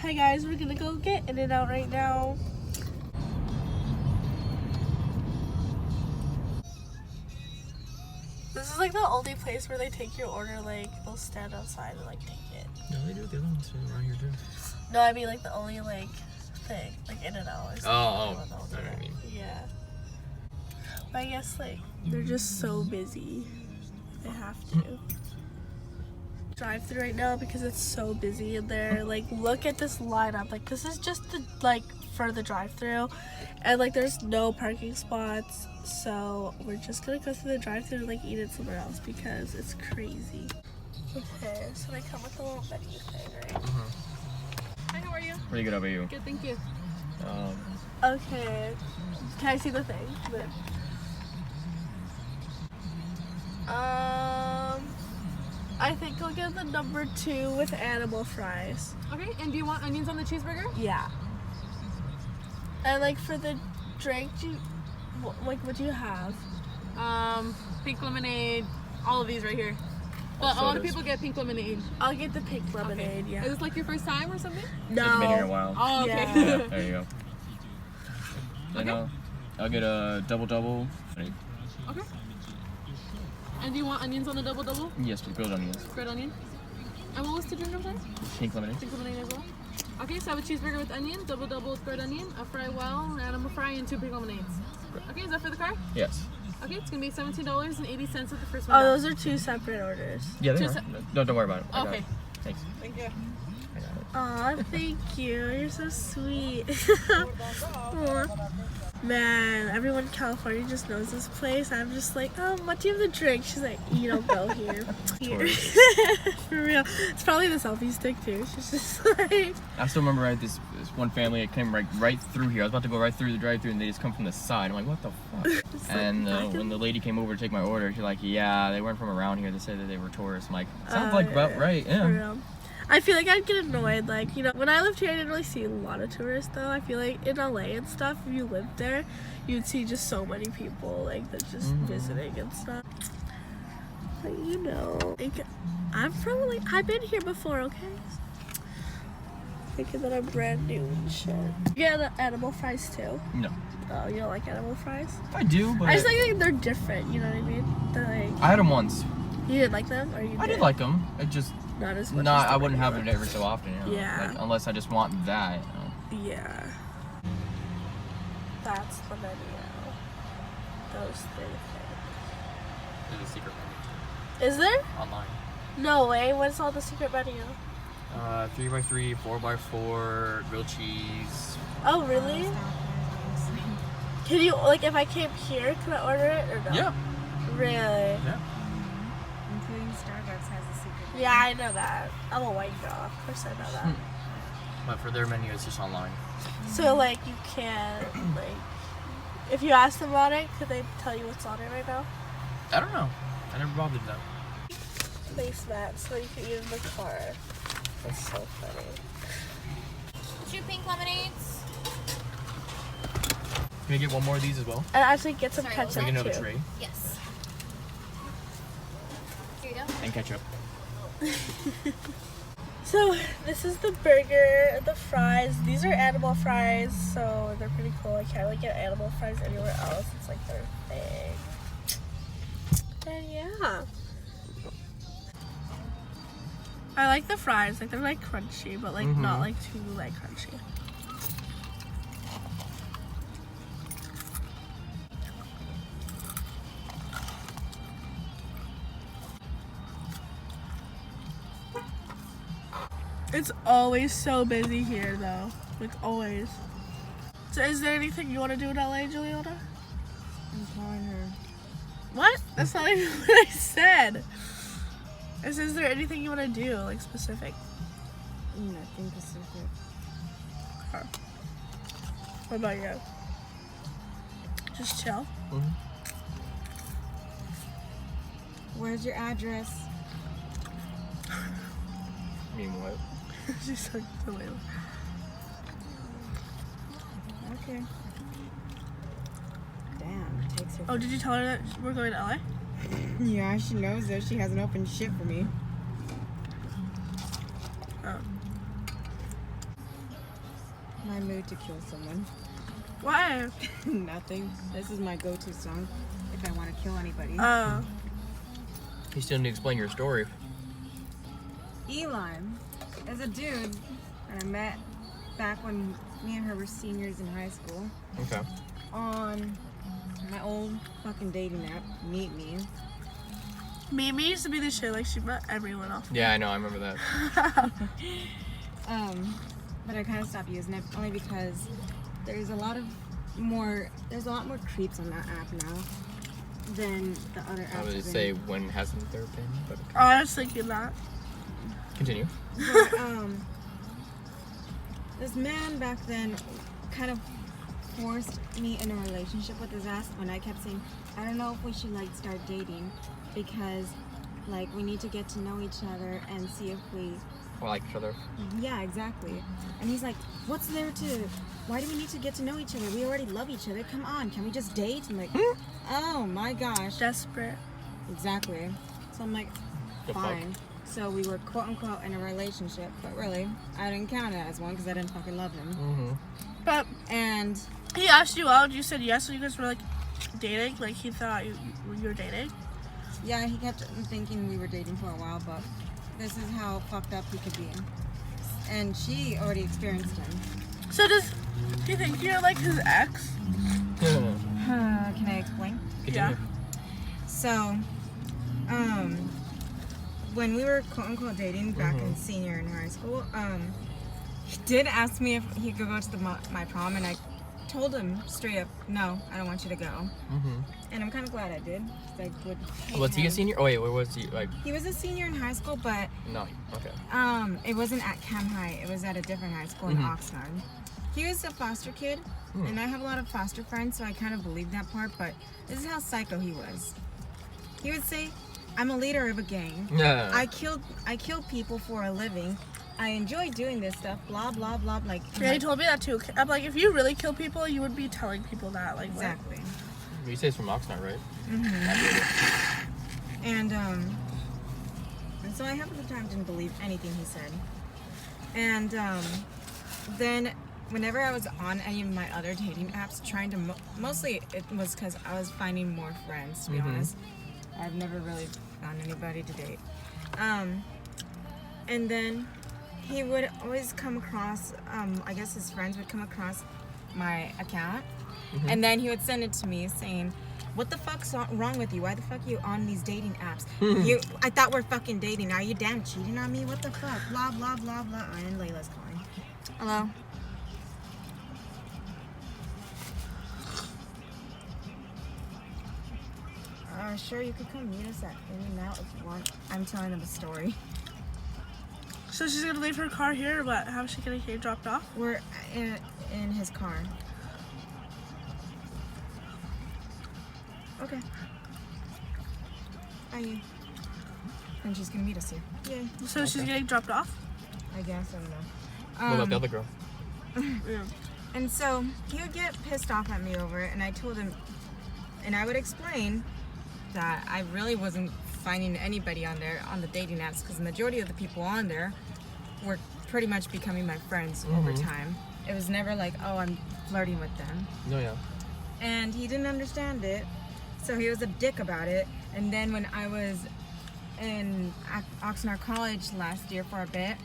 Hi guys, we're gonna go get In-N-Out right now. This is like the only place where they take your order, like they'll stand outside and like take it. No, they do. The other ones around here too. No, I mean like the only like thing, like In-N-Out or something. I know what I mean. Yeah. But I guess like they're just so busy. They have to. Drive through right now because it's so busy in there. Like look at this lineup. Like this is just the like for the drive through, and like there's no parking spots. So we're just gonna go through the drive through and like eat it somewhere else because it's crazy. Okay, so they come with a little menu thing, right? Hi, how are you? Pretty good. How about you? Good, thank you. Okay. Can I see the thing? I think I'll get the number 2 with animal fries. Okay, and do you want onions on the cheeseburger? Yeah. And like for the drink, like what do you have? Pink lemonade, all of these right here. But a lot of people get pink lemonade. I'll get the pink lemonade, yeah. Is this like your first time or something? No. It's been here a while. Oh, okay. Yeah. There you go. Then I'll get a double. Okay. And do you want onions on the double? Yes, with grilled onions. Grilled onion. And what was the drink I'm sorry? Pink lemonade. Pink lemonade as well. Okay, so I have a cheeseburger with onion, double with grilled onion, a fry well, an animal fry, and 2 pink lemonades. Okay, is that for the car? Yes. Okay, it's gonna be $17.80 at the first Oh, one. those are 2 separate orders. Yeah, they Just- are. No, don't worry about it. I got Okay. it. Thanks. Thank you. I got it. Aw, thank you. You're so sweet. Aw. Man, everyone in California just knows this place. I'm just like, what do you have to drink? She's like, you don't go here. Here. For real. It's probably the selfie stick too. She's just like... I still remember this one family that came right through here. I was about to go right through the drive-thru and they just come from the side. I'm like, what the fuck? And when the lady came over to take my order, she's like, yeah, they weren't from around here. They said that they were tourists. I'm like, sounds like about right, yeah. For real. I feel like I'd get annoyed, like, you know, when I lived here I didn't really see a lot of tourists though. I feel like in LA and stuff, if you lived there, you'd see just so many people, like, that's just visiting and stuff. But you know, like, I've been here before, okay? Thinking that I'm brand new and shit. You get the animal fries too? No. Oh, you don't like animal fries? I do, but... I just think they're different, you know what I mean? They're like... I had them once. You didn't like them? Or you I did like them. It just... Not as much. I wouldn't have it every so often, you know? Yeah. Like, unless I just want that, you know? Yeah. That's the menu. Those 3 things. There's a secret menu Is there? online. No way. What's all the secret menu? 3x3, 4x4, grilled cheese. Oh, really? Can you, like, if I came here, can I order it or no? Yeah. Really? Yeah. Including Starbucks has a secret. Yeah, I know that. I'm a white girl. Of course I know that. But for their menu, it's just online. So, like, you can't, like, if you ask them about it, could they tell you what's on it right now? I don't know. I never bothered them. Placemat so you can eat in the car. That's so funny. 2 pink lemonades. Can we get one more of these as well? And actually get some Sorry, ketchup Make another too. tray. Yes. Here you go. And ketchup. So this is the burger, the fries. These are animal fries, so they're pretty cool. I can't really get animal fries anywhere else. It's like their thing. And yeah. I like the fries. Like they're like crunchy, but like not like too like crunchy. It's always so busy here though. Like always. So is there anything you want to do in LA, Juliana? I'm calling her. What? That's not even what I said. Is there anything you want to do, like specific? Nothing specific. Huh. What about you? Just chill? Where's your address? I mean, what? She's so silly. Okay. Damn, it takes her. Oh, did you tell her that we're going to LA? Yeah, she knows though. She hasn't opened shit for me. Oh. my mood to kill someone. Why? Nothing. This is my go-to song if I want to kill anybody. Oh. You still need to explain your story. Eli is a dude that I met back when me and her were seniors in high school Okay. on my old fucking dating app, Meet Me. Mimi used to be the shit, like she met everyone else. Yeah, I know. I remember that. But I kind of stopped using it only because there's a lot more creeps on that app now than the other apps. I would I've say been- when hasn't there been? But okay. I was thinking that. Continue. But, this man back then kind of forced me in a relationship with his ass when I kept saying, I don't know if we should like start dating because like we need to get to know each other and see if we Or like each other. yeah, exactly. And he's like, why do we need to get to know each other? We already love each other. Come on, can we just date? I'm like, oh my gosh. Desperate. Exactly. So I'm like, The fuck? fine. So we were quote unquote in a relationship, but really, I didn't count it as one because I didn't fucking love him. Mm-hmm. But And he asked you out, you said yes, so you guys were like dating? Like he thought you were dating? yeah, he kept thinking we were dating for a while, but this is how fucked up he could be. And she already experienced him. So do you think you're like his ex? Can I explain? Continue. So, when we were quote unquote dating back in senior in high school, he did ask me if he could go to my prom, and I told him straight up, no, I don't want you to go. Mm-hmm. And I'm kind of glad I did. 'Cause I would hate Was he a him. senior? Oh wait, where was he? Like, He was a senior in high school, but no. Okay. it wasn't at Cam High. It was at a different high school in Oxnard. He was a foster kid, and I have a lot of foster friends, so I kind of believe that part. But this is how psycho he was. He would say, "I'm a leader of a gang. Yeah. I kill people for a living. I enjoy doing this stuff. Blah blah blah." Like Yeah, he told me that too. I'm like, if you really kill people, you would be telling people that. Like, what? exactly. You say it's from Oxnard, right? And so I half of the time didn't believe anything he said. And then whenever I was on any of my other dating apps, trying to mostly it was because I was finding more friends. To be honest, I've never really found anybody to date. And then he would always come across. I guess his friends would come across my account, and then he would send it to me saying, "What the fuck's wrong with you? Why the fuck are you on these dating apps? I thought we're fucking dating. Are you damn cheating on me? What the fuck? Blah blah blah blah." And Layla's calling. Hello. Sure, you could come meet us at In-N-Out if you want. I'm telling them a story. So she's gonna leave her car here, or what? How's she gonna get dropped off? We're in his car. Okay. Bye. And she's gonna meet us here. Yay. So she's getting dropped off? I guess, I don't know. What about the other girl? Yeah. And so he would get pissed off at me over it, and I told him, and I would explain that I really wasn't finding anybody on there on the dating apps because the majority of the people on there were pretty much becoming my friends over time. It was never like, oh, I'm flirting with them. No, yeah. And he didn't understand it, so he was a dick about it. And then when I was in Oxnard College last year for a bit,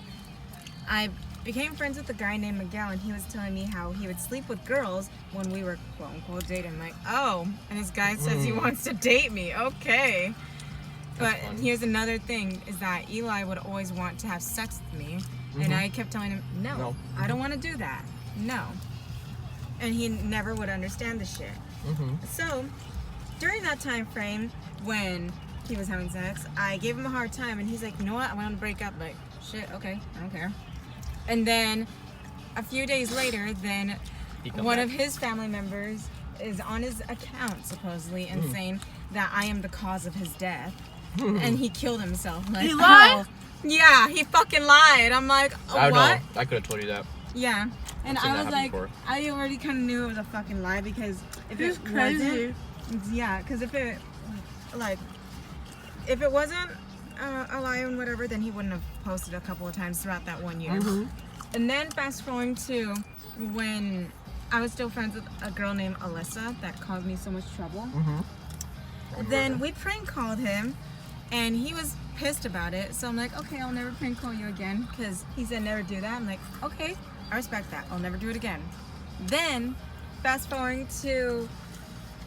I became friends with a guy named Miguel, and he was telling me how he would sleep with girls when we were quote unquote dating. I'm like, oh, and this guy says he wants to date me. Okay. But funny. here's another thing is that Eli would always want to have sex with me, and I kept telling him, no. I don't want to do that. No. And he never would understand the shit. So during that time frame when he was having sex, I gave him a hard time, and he's like, you know what, I want to break up. Like, shit, okay, I don't care. And then a few days later, then one of his family members is on his account supposedly and saying that I am the cause of his death, and he killed himself. Like, He lied? oh, yeah, he fucking lied. I'm like, oh, I what? know. I could have told you that. Yeah. And I've seen I that was happen like, before. I already kind of knew it was a fucking lie because if He's it crazy. wasn't, yeah, because if it wasn't a lie and whatever, then he wouldn't have posted a couple of times throughout that 1 year. And then fast forward to when I was still friends with a girl named Alyssa that caused me so much trouble. Then we prank called him, and he was pissed about it. So I'm like, okay, I'll never prank call you again, because he said never do that. I'm like, okay, I respect that. I'll never do it again. Then fast forward to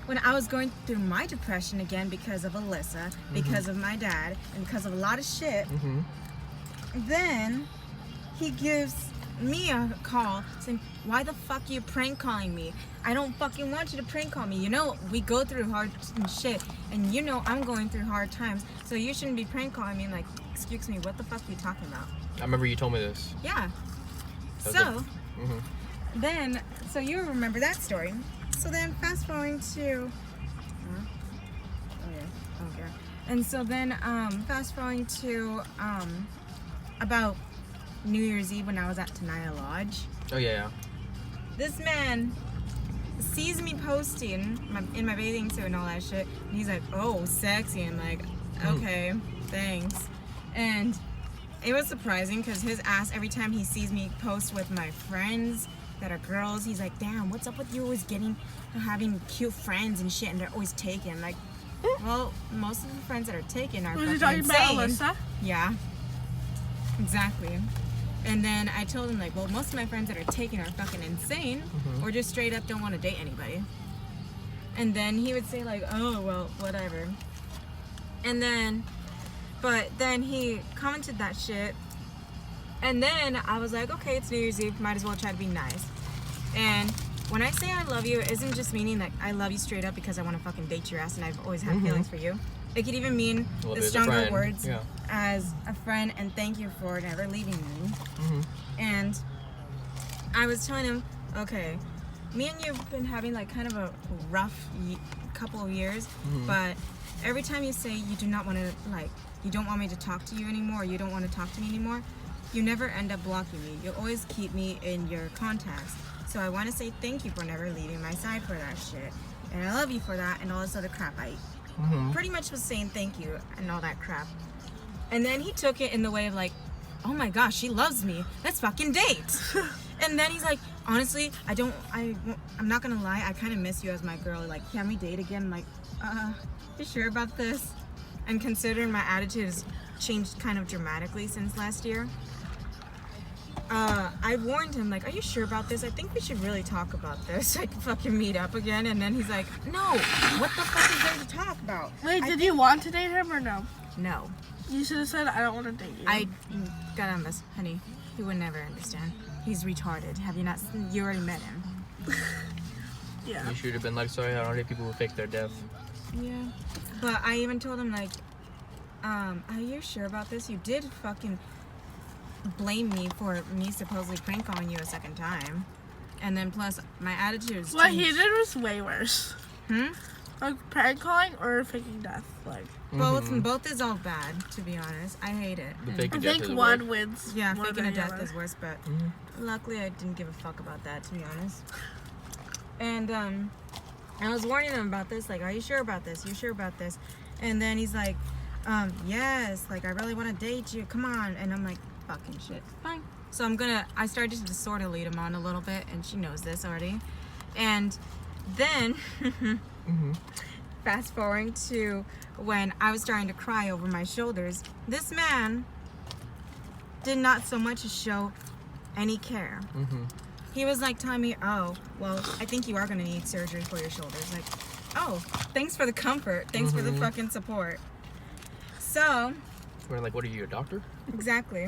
when I was going through my depression again because of Alyssa, because of my dad, and because of a lot of shit. Then he gives me a call saying, why the fuck are you prank calling me? I don't fucking want you to prank call me. You know, we go through hard shit, and you know I'm going through hard times, so you shouldn't be prank calling me. I'm like, excuse me, what the fuck are you talking about? I remember you told me this. Yeah. That's So, then, so you remember that story. So then fast forward to, and so then fast forward to about New Year's Eve when I was at Tenaya Lodge. Oh yeah. This man sees me posting in my bathing suit and all that shit, and he's like, oh, sexy. I'm like, okay, thanks. And it was surprising because his ass, every time he sees me post with my friends that are girls, he's like, damn, what's up with you always having cute friends and shit, and they're always taken? Like, well, most of the friends that are taken are Was you fucking talking about insane. Alyssa? Yeah, exactly. And then I told him, like, well, most of my friends that are taken are fucking insane, or just straight up don't want to date anybody. And then he would say, like, oh, well, whatever. And then, but then he commented that shit. And then I was like, okay, it's New Year's Eve, might as well try to be nice. And when I say I love you, it isn't just meaning that I love you straight up because I want to fucking date your ass and I've always had feelings for you. It could even mean Well, the there's a stronger friend. words Yeah. as a friend and thank you for never leaving me. And I was telling him, okay, me and you have been having like kind of a rough couple of years, but every time you say you do not want to, like, you don't want me to talk to you anymore, you don't want to talk to me anymore, you never end up blocking me. You always keep me in your contacts. So I want to say thank you for never leaving my side for that shit. And I love you for that and all this other crap. I pretty much was saying thank you and all that crap. And then he took it in the way of like, oh my gosh, she loves me. Let's fucking date. And then he's like, honestly, I'm not gonna lie, I kind of miss you as my girl. Like, can we date again? I'm like, you sure about this? And considering my attitude has changed kind of dramatically since last year, I warned him, like, are you sure about this? I think we should really talk about this. Like, fucking meet up again. And then he's like, no, what the fuck is there to talk about? Wait, did you want to date him or no? No. You should have said, I don't want to date you. I got on this, honey. He would never understand. He's retarded. Have you not? You already met him. Yeah. You should have been like, sorry, I don't hate people who fake their death. Yeah. But I even told him, like, are you sure about this? You did fucking blame me for me supposedly prank calling you a second time. And then plus, my attitude is What he did was way worse. Hmm? Like prank calling or faking death. Like, Both is all bad, to be honest. I hate it. The And- fake I death think is one worse. wins. yeah, more faking than a the death other. is worse, but luckily I didn't give a fuck about that, to be honest. And I was warning him about this, like, are you sure about this? You sure about this? And then he's like, yes, like, I really want to date you, come on. And I'm like, fucking shit, fine. So I started to sort of lead him on a little bit, and she knows this already. And then, fast forward to when I was starting to cry over my shoulders, this man did not so much as show any care. He was like telling me, oh, well, I think you are going to need surgery for your shoulders. Like, oh, thanks for the comfort. Thanks for the fucking support. So, We're like, what are you, a doctor? exactly.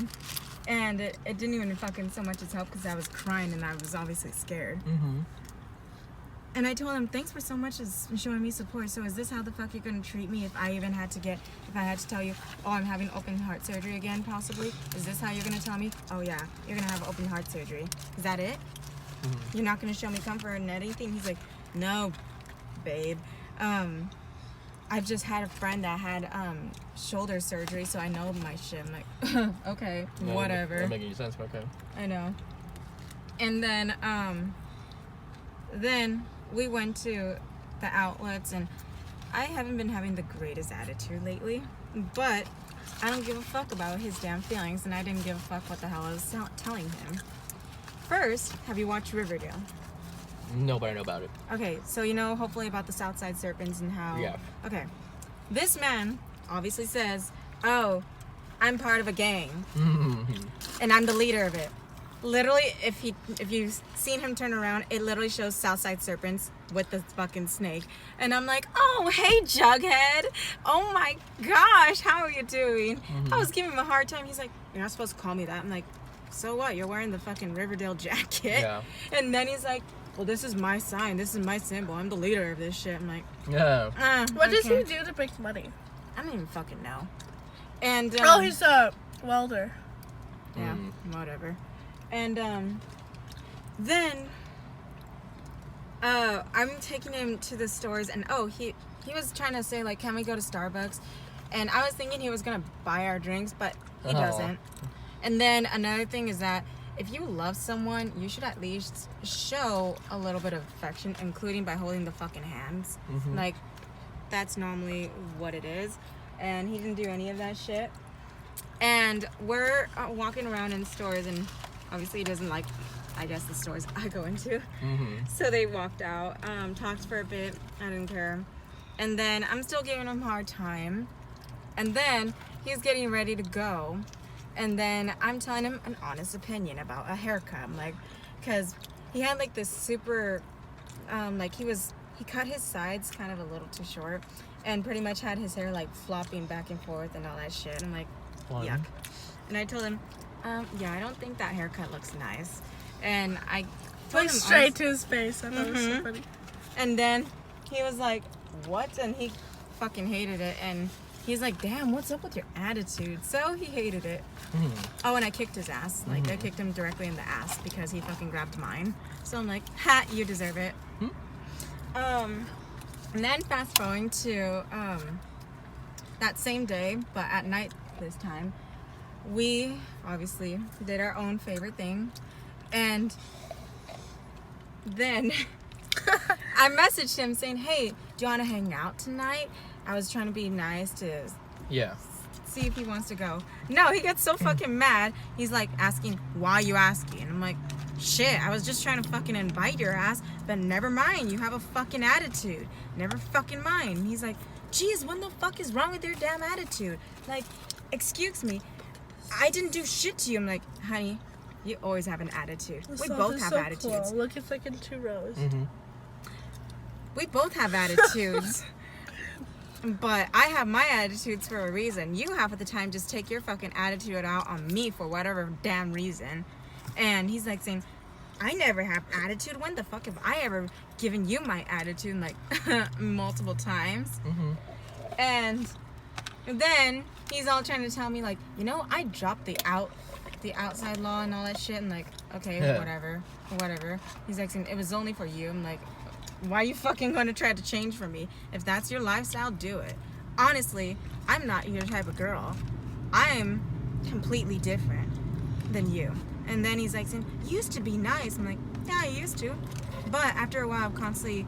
And it didn't even fucking so much as help because I was crying and I was obviously scared. And I told him, thanks for so much as showing me support. So is this how the fuck you're going to treat me if I had to tell you, oh, I'm having open heart surgery again, possibly? Is this how you're going to tell me? Oh, yeah, you're going to have open heart surgery. Is that it? You're not going to show me comfort and anything? He's like, no, babe. I've just had a friend that had shoulder surgery, so I know my shit. I'm like, okay, whatever. That making any sense, but okay. I know. And then we went to the outlets, and I haven't been having the greatest attitude lately, but I don't give a fuck about his damn feelings, and I didn't give a fuck what the hell I was telling him. First, have you watched Riverdale? No, but I know about it. Okay, so you know hopefully about the Southside Serpents and how... Yeah. Okay. This man obviously says, oh, I'm part of a gang. And I'm the leader of it. Literally, if you've seen him turn around, it literally shows Southside Serpents with the fucking snake. And I'm like, oh, hey, Jughead. Oh my gosh, how are you doing? I was giving him a hard time. He's like, you're not supposed to call me that. I'm like, so what? You're wearing the fucking Riverdale jacket. Yeah. And then he's like, well, this is my sign. This is my symbol. I'm the leader of this shit. I'm like, Yeah. What does okay. he do to make money? I don't even fucking know. And Oh, he's a welder. yeah, whatever. And then I'm taking him to the stores, and he was trying to say like, can we go to Starbucks? And I was thinking he was gonna buy our drinks, but he doesn't. And then another thing is that if you love someone, you should at least show a little bit of affection, including by holding the fucking hands. Like, that's normally what it is. And he didn't do any of that shit. And we're walking around in stores, and obviously he doesn't like, I guess, the stores I go into. So they walked out, talked for a bit. I didn't care. And then I'm still giving him a hard time. And then he's getting ready to go. And then I'm telling him an honest opinion about a haircut. I'm like, because he had like this super, like he cut his sides kind of a little too short, and pretty much had his hair like flopping back and forth and all that shit. I'm like, yuck. And I told him, yeah, I don't think that haircut looks nice. And I told Like him straight to his face. I thought it was so funny. And then he was like, what? And he fucking hated it. And he's like, damn, what's up with your attitude? So he hated it. Oh, and I kicked his ass. Like, I kicked him directly in the ass because he fucking grabbed mine. So I'm like, ha, you deserve it. And then fast forwarding to that same day, but at night this time, we obviously did our own favorite thing. And then I messaged him saying, hey, do you want to hang out tonight? I was trying to be nice to see if he wants to go. No, he gets so fucking mad. He's like asking, why you asking? And I'm like, shit, I was just trying to fucking invite your ass, but never mind, you have a fucking attitude. Never fucking mind. And he's like, geez, what the fuck is wrong with your damn attitude? Like, excuse me, I didn't do shit to you. I'm like, honey, you always have an attitude. We both have attitudes. Cool. Look, it's like in 2 rows. We both have attitudes. But I have my attitudes for a reason. You half of the time just take your fucking attitude out on me for whatever damn reason. And he's like saying, I never have attitude. When the fuck have I ever given you my attitude? Like, multiple times. And then he's all trying to tell me like, you know, I dropped the outside law and all that shit. And like, okay, whatever. He's like saying, it was only for you. I'm like, why are you fucking going to try to change for me? If that's your lifestyle, do it. Honestly, I'm not your type of girl. I'm completely different than you. And then he's like saying, you used to be nice. I'm like, yeah, I used to. But after a while, I'm constantly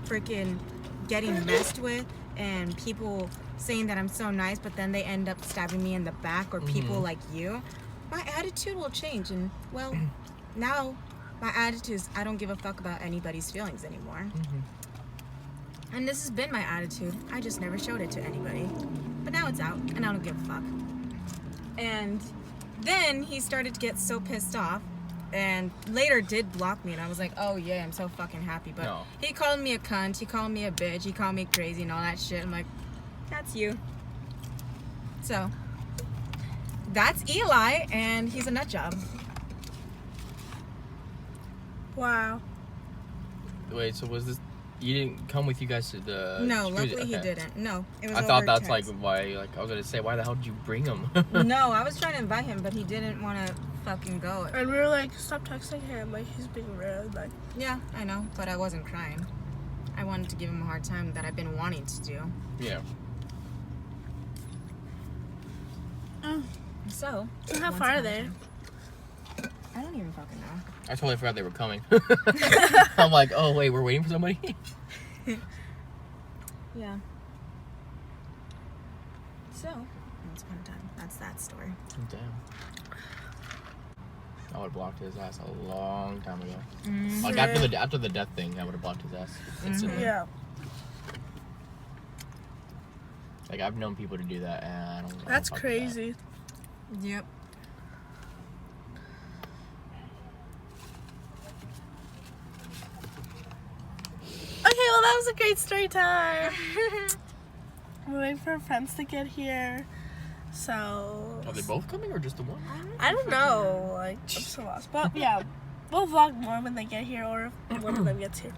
freaking getting messed with, and people saying that I'm so nice, but then they end up stabbing me in the back, or people like you. My attitude will change. And, well, now my attitude is I don't give a fuck about anybody's feelings anymore. And this has been my attitude. I just never showed it to anybody. But now it's out, and I don't give a fuck. And then he started to get so pissed off, and later did block me, and I was like, oh yeah, I'm so fucking happy. But he called me a cunt, he called me a bitch, he called me crazy and all that shit. I'm like, that's you. So that's Eli, and he's a nut job. Wow. Wait, so was this? You didn't come with you guys to the? No, luckily he didn't. No, it was. I thought that's text. like why. Like I was gonna say, why the hell did you bring him? No, I was trying to invite him, but he didn't want to fucking go. And we were like, stop texting him. Like, he's being rude. Like, yeah, I know, but I wasn't crying. I wanted to give him a hard time that I've been wanting to do. Yeah. So. how far are they? I don't even fucking know. I totally forgot they were coming. I'm like, oh wait, we're waiting for somebody. Yeah. So, once upon a time, that's that story. Damn. I would have blocked his ass a long time ago. Mm. Like after the death thing, I would have blocked his ass instantly. Yeah. Like I've known people to do that, and I don't. That's fuck with crazy. Yep. Okay, well that was a great story time. We're waiting for our friends to get here. So That. Are they both coming or just the one? I don't know. Like I'm so lost. But yeah, we'll vlog more when they get here or if one of them gets here.